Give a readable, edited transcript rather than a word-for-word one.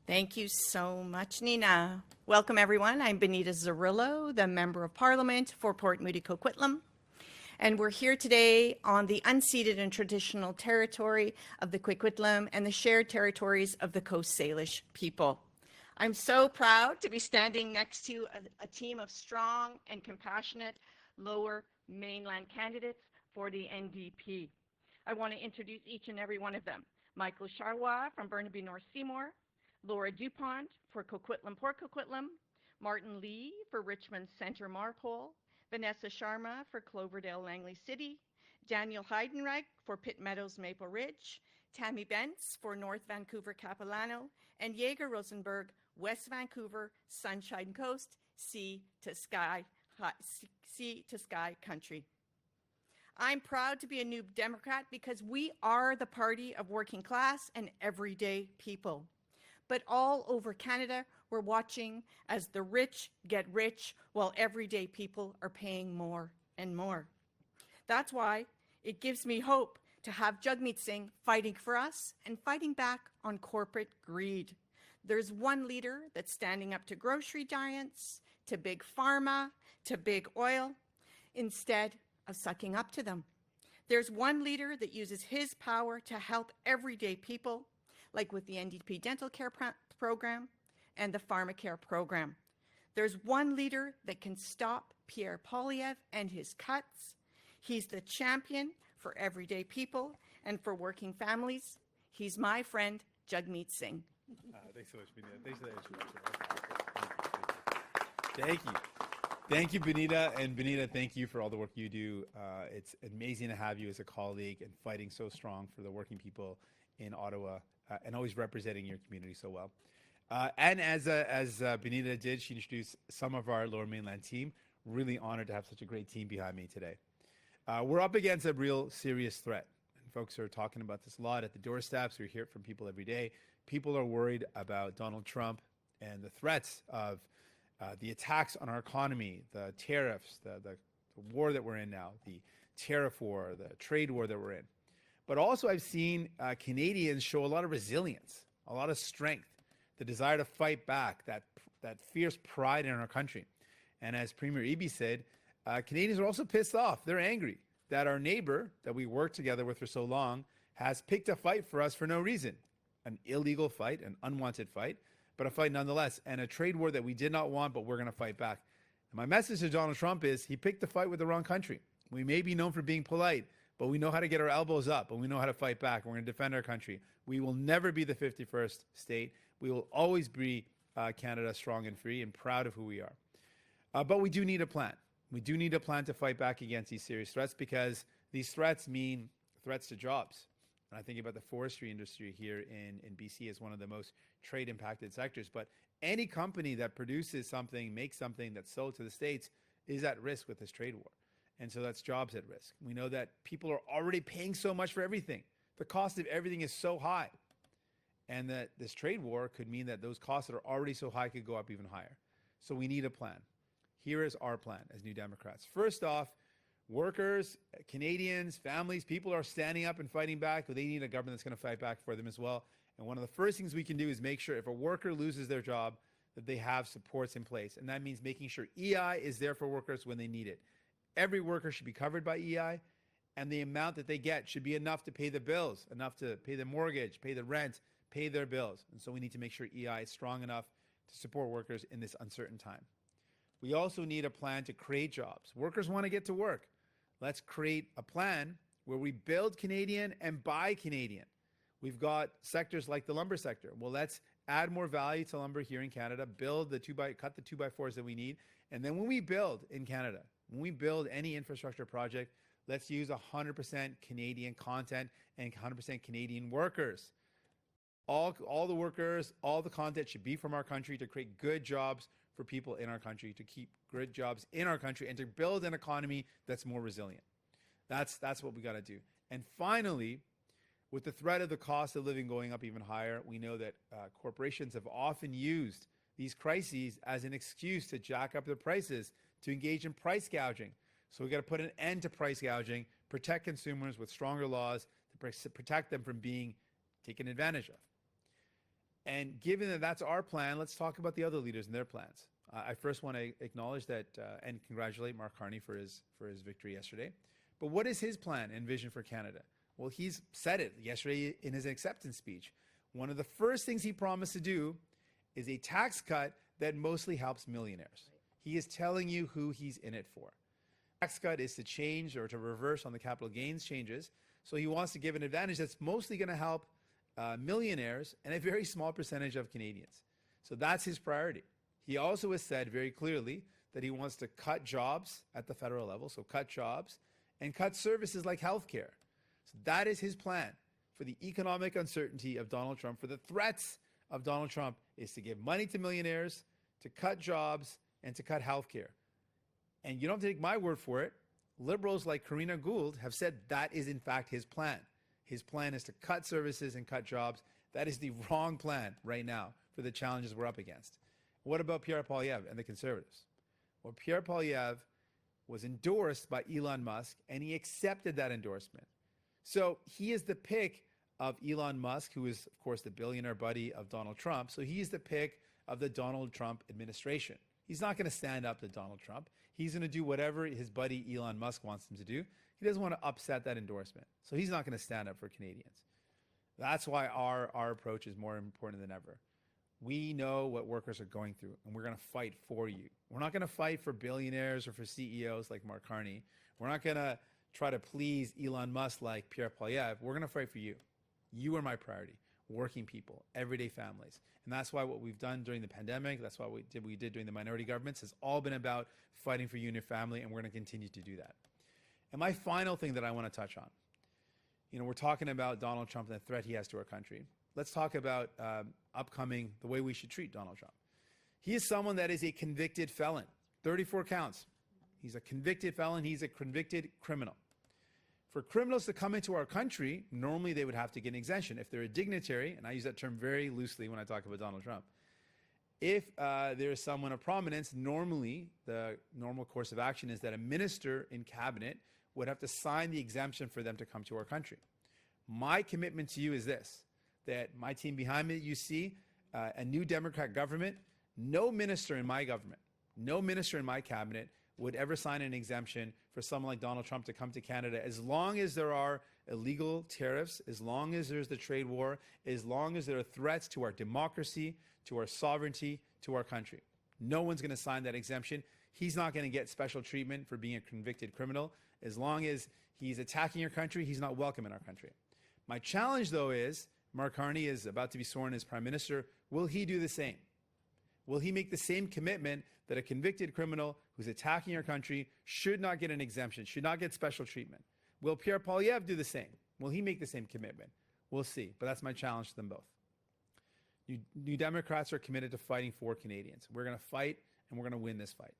Thank you so much, Nina. Welcome, everyone. I'm Benita Zarillo, the Member of Parliament for Port Moody Coquitlam. And we're here today on the unceded and traditional territory of the Coquitlam and the shared territories of the Coast Salish people. I'm so proud to be standing next to a team of strong and compassionate Lower Mainland candidates for the NDP. I want to introduce each and every one of them. Michael Charrois from Burnaby North Seymour, Laura Dupont for Coquitlam Port Coquitlam, Martin Lee for Richmond Centre Marpole, Vanessa Sharma for Cloverdale Langley City, Daniel Heidenreich for Pitt Meadows Maple Ridge, Tammy Bentz for North Vancouver Capilano, and Jaeger Rosenberg, West Vancouver Sunshine Coast, sea to sky country. I'm proud to be a New Democrat because we are the party of working class and everyday people. But all over Canada, we're watching as the rich get rich while everyday people are paying more and more. That's why it gives me hope to have Jagmeet Singh fighting for us and fighting back on corporate greed. There's one leader that's standing up to grocery giants, to big pharma, to big oil, instead of sucking up to them. There's one leader that uses his power to help everyday people, like with the NDP Dental Care Program and the PharmaCare Program. There's one leader that can stop Pierre Poilievre and his cuts. He's the champion for everyday people and for working families. He's my friend, Jagmeet Singh. Thanks so much, Benita. Thanks for that introduction. Thank you. Thank you, Benita. And Benita, thank you for all the work you do. It's amazing to have you as a colleague and fighting so strong for the working people in Ottawa and always representing your community so well. And as Benita did, she introduced some of our Lower Mainland team. Really honored to have such a great team behind me today. We're up against a real serious threat. And folks are talking about this a lot at the doorsteps. We hear it from people every day. People are worried about Donald Trump and the threats of the attacks on our economy, the tariffs, the war that we're in now, the tariff war, the trade war that we're in. But also I've seen Canadians show a lot of resilience, a lot of strength, the desire to fight back, that fierce pride in our country. And as Premier Eby said, Canadians are also pissed off. They're angry that our neighbor that we worked together with for so long has picked a fight for us for no reason. An illegal fight, an unwanted fight, but a fight nonetheless, and a trade war that we did not want, but we're going to fight back. And my message to Donald Trump is he picked the fight with the wrong country. We may be known for being polite, but we know how to get our elbows up, and we know how to fight back. We're going to defend our country. We will never be the 51st state. We will always be Canada strong and free and proud of who we are. But we do need a plan. We do need a plan to fight back against these serious threats because these threats mean threats to jobs. And I think about the forestry industry here in BC as one of the most trade impacted sectors. But any company that produces something, makes something that's sold to the States is at risk with this trade war. And so that's jobs at risk. We know that people are already paying so much for everything. The cost of everything is so high. And that this trade war could mean that those costs that are already so high could go up even higher. So we need a plan. Here is our plan as New Democrats. First off, workers, Canadians, families, people are standing up and fighting back. They need a government that's going to fight back for them as well. And one of the first things we can do is make sure if a worker loses their job, that they have supports in place. And that means making sure EI is there for workers when they need it. Every worker should be covered by EI, and the amount that they get should be enough to pay the bills, enough to pay the mortgage, pay the rent, pay their bills. And so we need to make sure EI is strong enough to support workers in this uncertain time. We also need a plan to create jobs. Workers want to get to work. Let's create a plan where we build Canadian and buy Canadian. We've got sectors like the lumber sector. Well, let's add more value to lumber here in Canada, cut the 2x4s that we need. And then when we build in Canada, when we build any infrastructure project, let's use 100% Canadian content and 100% Canadian workers. All the workers, all the content should be from our country to create good jobs for people in our country, to keep good jobs in our country, and to build an economy that's more resilient. That's what we got to do. And finally, with the threat of the cost of living going up even higher, we know that corporations have often used these crises as an excuse to jack up their prices, to engage in price gouging. So we got to put an end to price gouging, protect consumers with stronger laws to protect them from being taken advantage of. And given that that's our plan, let's talk about the other leaders and their plans. I first want to acknowledge that and congratulate Mark Carney for his victory yesterday. But what is his plan and vision for Canada? Well, he's said it yesterday in his acceptance speech. One of the first things he promised to do is a tax cut that mostly helps millionaires. He is telling you who he's in it for. Tax cut is to change or to reverse on the capital gains changes. So he wants to give an advantage that's mostly going to help millionaires and a very small percentage of Canadians. So that's his priority. He also has said very clearly that he wants to cut jobs at the federal level, so cut jobs, and cut services like healthcare. So that is his plan for the economic uncertainty of Donald Trump, for the threats of Donald Trump, is to give money to millionaires, to cut jobs, and to cut healthcare. And you don't have to take my word for it. Liberals like Karina Gould have said that is in fact his plan. His plan is to cut services and cut jobs. That is the wrong plan right now for the challenges we're up against. What about Pierre Poilievre and the Conservatives? Well, Pierre Poilievre was endorsed by Elon Musk, and he accepted that endorsement. So he is the pick of Elon Musk, who is, of course, the billionaire buddy of Donald Trump. So he's the pick of the Donald Trump administration. He's not going to stand up to Donald Trump. He's going to do whatever his buddy Elon Musk wants him to do. He doesn't want to upset that endorsement. So he's not going to stand up for Canadians. That's why our approach is more important than ever. We know what workers are going through, and we're going to fight for you. We're not going to fight for billionaires or for CEOs like Mark Carney. We're not going to try to please Elon Musk like Pierre Poilievre. We're going to fight for you. You are my priority. Working people, everyday families. And that's why what we've done during the pandemic, that's why we did during the minority governments, has all been about fighting for you and your family, and we're going to continue to do that. And my final thing that I want to touch on, we're talking about Donald Trump and the threat he has to our country. Let's talk about the way we should treat Donald Trump. He is someone that is a convicted felon, 34 counts. He's a convicted felon. He's a convicted criminal. For criminals to come into our country, normally they would have to get an exemption. If they're a dignitary, and I use that term very loosely when I talk about Donald Trump, if there is someone of prominence, normally the normal course of action is that a minister in cabinet would have to sign the exemption for them to come to our country. My commitment to you is this, that my team behind me, you see a new Democrat government, no minister in my government, no minister in my cabinet would ever sign an exemption for someone like Donald Trump to come to Canada, as long as there are illegal tariffs, as long as there's the trade war, as long as there are threats to our democracy, to our sovereignty, to our country. No one's going to sign that exemption. He's not going to get special treatment for being a convicted criminal. As long as he's attacking your country, he's not welcome in our country. My challenge, though, is Mark Carney is about to be sworn as Prime Minister. Will he do the same? Will he make the same commitment that a convicted criminal who's attacking our country should not get an exemption, should not get special treatment? Will Pierre Poilievre do the same? Will he make the same commitment? We'll see, but that's my challenge to them both. New Democrats are committed to fighting for Canadians. We're going to fight, and we're going to win this fight.